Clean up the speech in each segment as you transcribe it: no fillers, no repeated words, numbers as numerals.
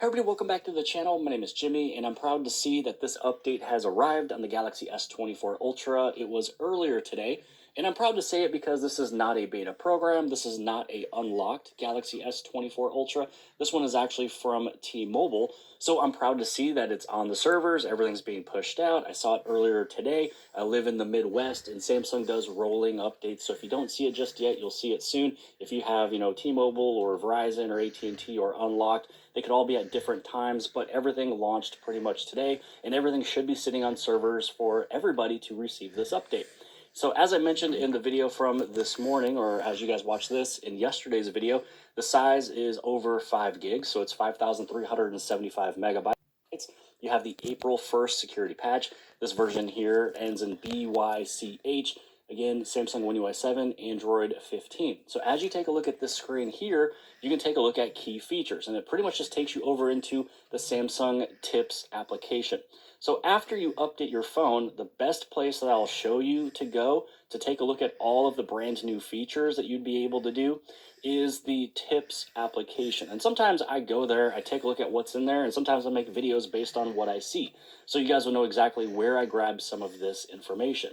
Hey everybody, welcome back to the channel. My name is Jimmy, and I'm proud to see that this update has arrived on the Galaxy S24 Ultra. It was earlier today, and I'm proud to say it because this is not a beta program. This is not a unlocked Galaxy S24 Ultra. This one is actually from T-Mobile, so I'm proud to see that it's on the servers. Everything's being pushed out. I saw it earlier today. I live in the Midwest, and Samsung does rolling updates, so if you don't see it just yet, you'll see it soon. If you have, T-Mobile or Verizon or AT&T or unlocked, they could all be at different times, but everything launched pretty much today, and everything should be sitting on servers for everybody to receive this update. So as I mentioned in the video from this morning, or as you guys watch this in yesterday's video, the size is over 5 gigs, so it's 5,375 megabytes. You have the April 1st security patch. This version here ends in BYCH. Again, Samsung One UI 7, Android 15. So as you take a look at this screen here, you can take a look at key features, and it pretty much just takes you over into the Samsung Tips application. So after you update your phone, the best place that I'll show you to go to take a look at all of the brand new features that you'd be able to do is the Tips application. And sometimes I go there, I take a look at what's in there, and sometimes I make videos based on what I see. So you guys will know exactly where I grabbed some of this information.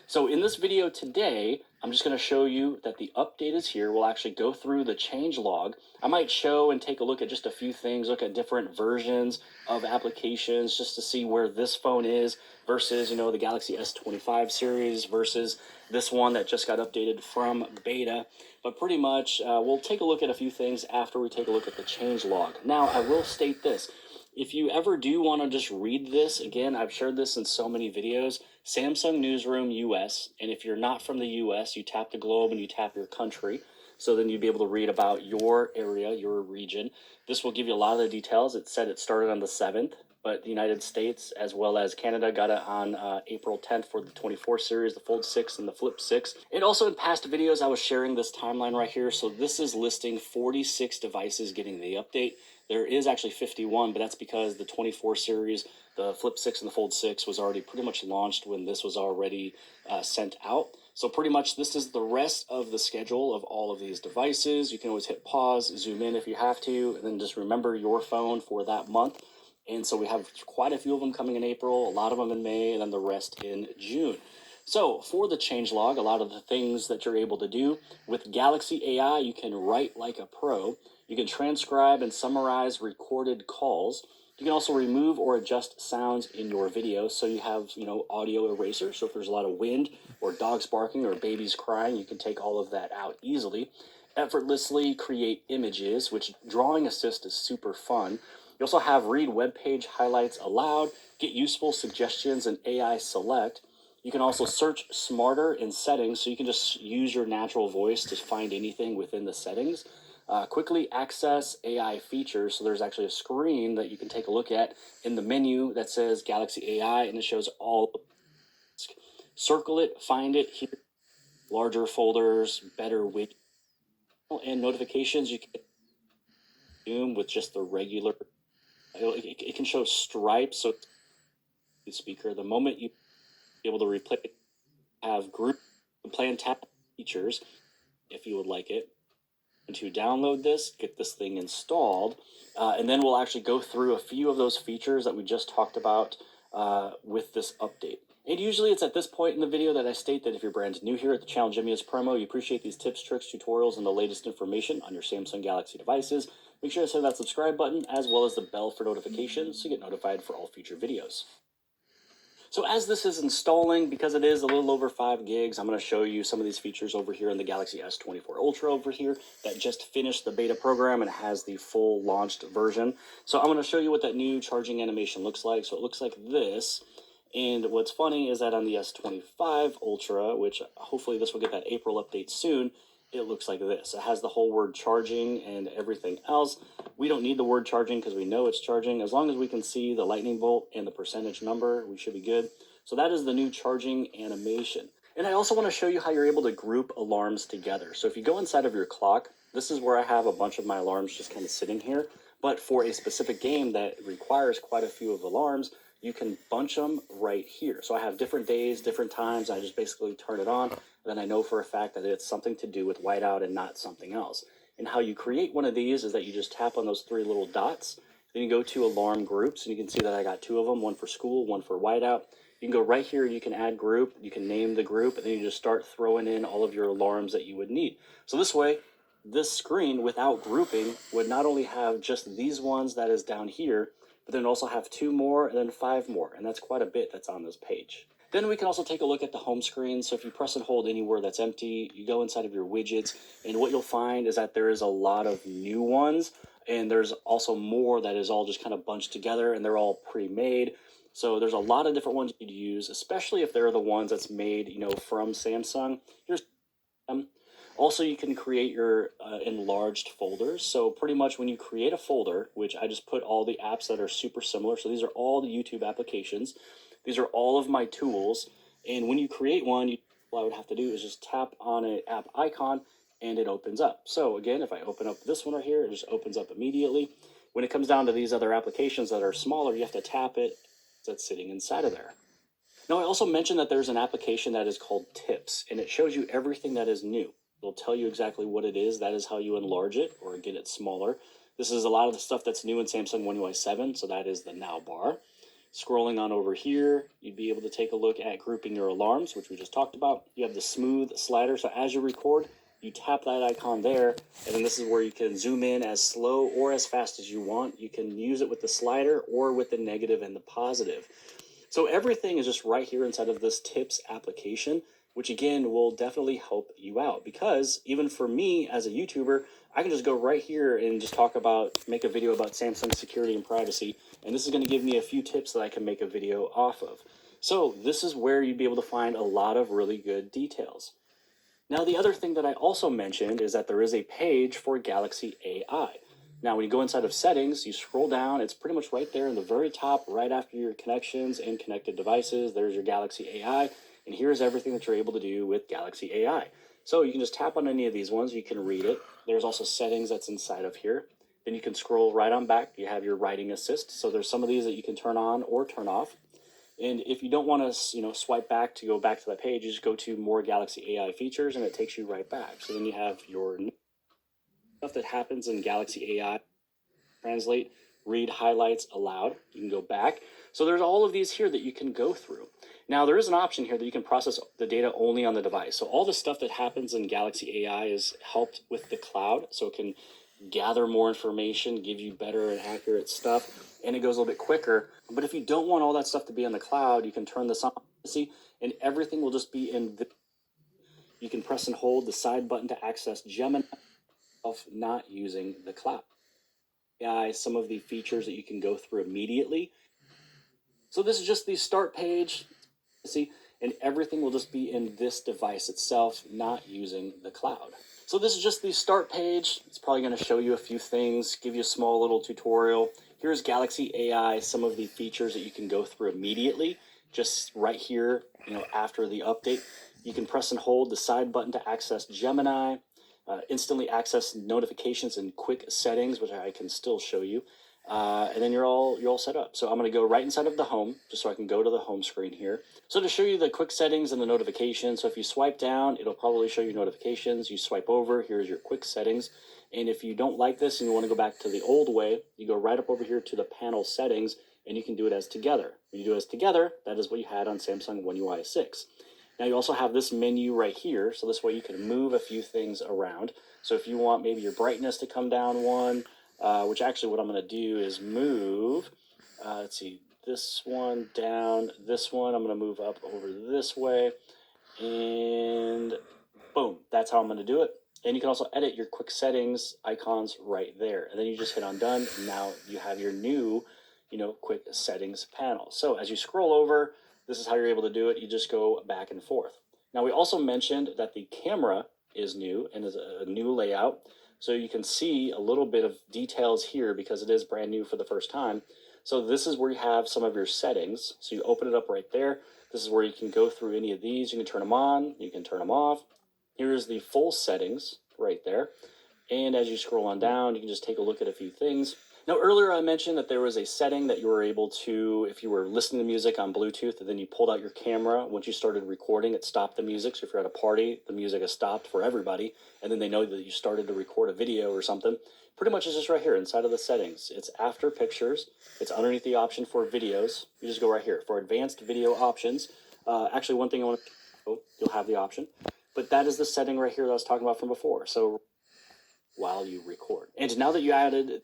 So in this video today, I'm just going to show you that the update is here. We'll actually go through the changelog. I might show and take a look at just a few things, look at different versions of applications just to see where this phone is versus, the Galaxy S25 series versus this one that just got updated from beta. But pretty much, we'll take a look at a few things after we take a look at the changelog. Now, I will state this. If you ever do want to just read this, again, I've shared this in so many videos, Samsung Newsroom US, and if you're not from the US, you tap the globe and you tap your country, so then you'd be able to read about your area, your region. This will give you a lot of the details. It said it started on the 7th, but the United States as well as Canada got it on April 10th for the 24 series, the Fold 6 and the Flip 6. And also in past videos, I was sharing this timeline right here, so this is listing 46 devices getting the update. There is actually 51, but that's because the 24 series, the Flip 6 and the Fold 6 was already pretty much launched when this was already sent out. So pretty much this is the rest of the schedule of all of these devices. You can always hit pause, zoom in if you have to, and then just remember your phone for that month. And so we have quite a few of them coming in April, a lot of them in May, and then the rest in June. So for the changelog, a lot of the things that you're able to do with Galaxy AI, you can write like a pro. You can transcribe and summarize recorded calls. You can also remove or adjust sounds in your video. So you have, audio eraser. So if there's a lot of wind or dogs barking or babies crying, you can take all of that out easily. Effortlessly create images, which drawing assist is super fun. You also have read web page highlights aloud, get useful suggestions in AI select. You can also search smarter in settings, so you can just use your natural voice to find anything within the settings. Quickly access AI features, so there's actually a screen that you can take a look at in the menu that says Galaxy AI, and it shows all. Circle it, find it here, larger folders, better widgets, and notifications. You can zoom with just the regular. It can show stripes, so the speaker. The moment you be able to replay it, have group plan tap features if you would like it. And to download this, get this thing installed, and then we'll actually go through a few of those features that we just talked about with this update. And usually it's at this point in the video that I state that if you're brand new here at the channel Jimmy is Promo, you appreciate these tips, tricks, tutorials, and the latest information on your Samsung Galaxy devices. Make sure to hit that subscribe button as well as the bell for notifications so you get notified for all future videos. So as this is installing, because it is a little over 5 gigs, I'm going to show you some of these features over here in the Galaxy S24 Ultra over here that just finished the beta program and has the full launched version. So I'm going to show you what that new charging animation looks like. So it looks like this. And what's funny is that on the S25 Ultra, which hopefully this will get that April update soon, it looks like this. It has the whole word charging and everything else. We don't need the word charging because we know it's charging. As long as we can see the lightning bolt and the percentage number, we should be good. So that is the new charging animation. And I also want to show you how you're able to group alarms together. So if you go inside of your clock, this is where I have a bunch of my alarms just kind of sitting here. But for a specific game that requires quite a few of alarms, you can bunch them right here. So I have different days, different times. I just basically turn it on. And then I know for a fact that it's something to do with whiteout and not something else. And how you create one of these is that you just tap on those 3 little dots. Then you go to alarm groups, and you can see that I got 2 of them, one for school, one for whiteout. You can go right here, you can add group, you can name the group, and then you just start throwing in all of your alarms that you would need. So this way, this screen without grouping would not only have just these ones that is down here, but then also have 2 more and then 5 more, and that's quite a bit that's on this page. Then we can also take a look at the home screen. So if you press and hold anywhere that's empty, you go inside of your widgets, and what you'll find is that there is a lot of new ones, and there's also more that is all just kind of bunched together, and they're all pre-made. So there's a lot of different ones you could use, especially if they're the ones that's made, from Samsung. Here's them. Also, you can create your enlarged folders. So pretty much when you create a folder, which I just put all the apps that are super similar. So these are all the YouTube applications. These are all of my tools. And when you create one, all I would have to do is just tap on an app icon and it opens up. So again, if I open up this one right here, it just opens up immediately. When it comes down to these other applications that are smaller, you have to tap it. That's sitting inside of there. Now, I also mentioned that there's an application that is called Tips, and it shows you everything that is new. It'll tell you exactly what it is. That is how you enlarge it or get it smaller. This is a lot of the stuff that's new in Samsung One UI 7, so that is the Now bar. Scrolling on over here, you'd be able to take a look at grouping your alarms, which we just talked about. You have the smooth slider, so as you record, you tap that icon there, and then this is where you can zoom in as slow or as fast as you want. You can use it with the slider or with the negative and the positive. So everything is just right here inside of this Tips application, which again will definitely help you out, because even for me as a YouTuber, I can just go right here and just make a video about Samsung security and privacy, and this is going to give me a few tips that I can make a video off of. So this is where you'd be able to find a lot of really good details. Now, the other thing that I also mentioned is that there is a page for Galaxy AI. Now, when you go inside of settings, you scroll down, it's pretty much right there in the very top, right after your connections and connected devices. There's your Galaxy AI, and here's everything that you're able to do with Galaxy AI. So you can just tap on any of these ones, you can read it. There's also settings that's inside of here. Then you can scroll right on back, you have your writing assist. So there's some of these that you can turn on or turn off. And if you don't want to, swipe back to go back to that page, you just go to more Galaxy AI features, and it takes you right back. So then you have your stuff that happens in Galaxy AI, translate, read highlights aloud. You can go back. So there's all of these here that you can go through. Now, there is an option here that you can process the data only on the device. So all the stuff that happens in Galaxy AI is helped with the cloud, so it can gather more information, give you better and accurate stuff, and it goes a little bit quicker. But if you don't want all that stuff to be on the cloud, you can turn this on, and everything will just be in the. You can press and hold the side button to access Gemini of not using the cloud. AI, some of the features that you can go through immediately. So this is just the start page, and everything will just be in this device itself, not using the cloud. So this is just the start page. It's probably going to show you a few things, give you a small little tutorial. Here's Galaxy AI, some of the features that you can go through immediately, just right here, after the update. You can press and hold the side button to access Gemini, instantly access notifications and quick settings, which I can still show you. And then you're all set up. So I'm going to go right inside of the home, just so I can go to the home screen here. So to show you the quick settings and the notifications, so if you swipe down, it'll probably show you notifications. You swipe over, here's your quick settings. And if you don't like this and you want to go back to the old way, you go right up over here to the panel settings, and you can do it as together. When you do it as together, that is what you had on Samsung One UI 6. Now you also have this menu right here, so this way you can move a few things around. So if you want maybe your brightness to come down one, which actually what I'm going to do is move, let's see, this one down, this one, I'm going to move up over this way, and boom, that's how I'm going to do it. And you can also edit your quick settings icons right there. And then you just hit on done, and now you have your new, quick settings panel. So as you scroll over, this is how you're able to do it. You just go back and forth. Now, we also mentioned that the camera is new and is a new layout. So you can see a little bit of details here because it is brand new for the first time. So this is where you have some of your settings. So you open it up right there. This is where you can go through any of these. You can turn them on, you can turn them off. Here's the full settings right there. And as you scroll on down, you can just take a look at a few things. Now, earlier I mentioned that there was a setting that you were able to, if you were listening to music on Bluetooth and then you pulled out your camera, once you started recording, it stopped the music. So if you're at a party, the music is stopped for everybody, and then they know that you started to record a video or something. Pretty much it's just right here inside of the settings. It's after pictures. It's underneath the option for videos. You just go right here for advanced video options. Actually, one thing I want to, oh, you'll have the option, but that is the setting right here that I was talking about from before. So while you record. And now that you added,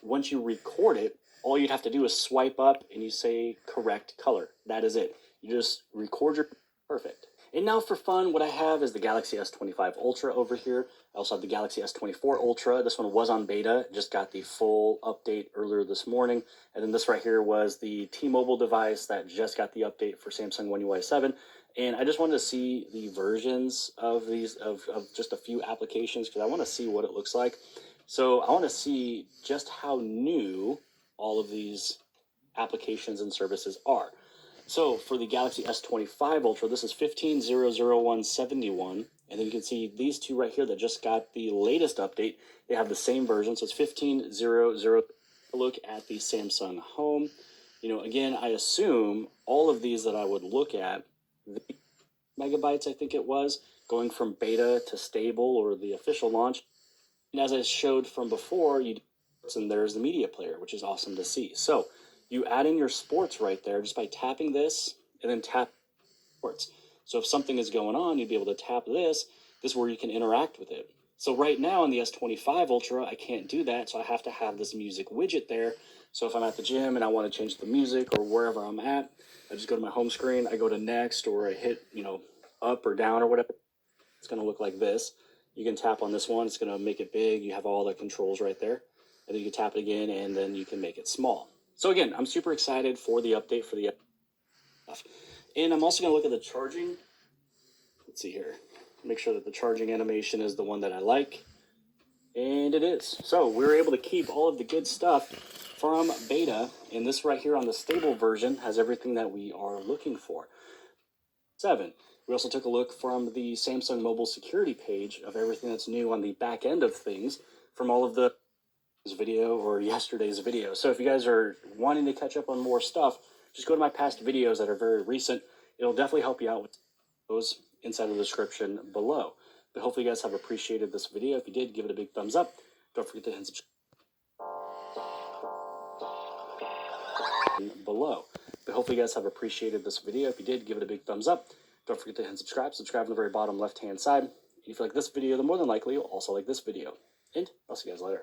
once you record it, all you'd have to do is swipe up and you say correct color. That is it. You just record your perfect. And now for fun, what I have is the Galaxy S25 Ultra over here. I also have the Galaxy S24 Ultra. This one was on beta, just got the full update earlier this morning. And then this right here was the T-Mobile device that just got the update for Samsung One UI 7. And I just wanted to see the versions of these, of just a few applications, because I want to see what it looks like. So I want to see just how new all of these applications and services are. So for the Galaxy S25 Ultra, this is 15.00171. And then you can see these two right here that just got the latest update. They have the same version. So it's 15.0.0. Look at the Samsung Home. You know, again, I assume all of these that I would look at, the megabytes, I think it was, going from beta to stable or the official launch. And as I showed from before, and there's the media player, which is awesome to see. So you add in your sports right there just by tapping this and then tap sports. So if something is going on, you'd be able to tap this. This is where you can interact with it. So right now on the S25 Ultra, I can't do that. So I have to have this music widget there. So if I'm at the gym and I want to change the music or wherever I'm at, I just go to my home screen, I go to next, or I hit, up or down or whatever. It's going to look like this. You can tap on this one. It's going to make it big. You have all the controls right there. And then you can tap it again, and then you can make it small. So again, I'm super excited for the update for the stuff. And I'm also going to look at the charging. Let's see here. Make sure that the charging animation is the one that I like. And it is. So we were able to keep all of the good stuff from beta. And this right here on the stable version has everything that we are looking for. 7. We also took a look from the Samsung mobile security page of everything that's new on the back end of things from all of the video or yesterday's video. So if you guys are wanting to catch up on more stuff, just go to my past videos that are very recent. It'll definitely help you out with those inside of the description below. But hopefully you guys have appreciated this video. If you did, give it a big thumbs up. Don't forget to hit subscribe below. But hopefully you guys have appreciated this video. If you did, give it a big thumbs up. Don't forget to hit subscribe. Subscribe on the very bottom left-hand side. And if you like this video, then more than likely you'll also like this video. And I'll see you guys later.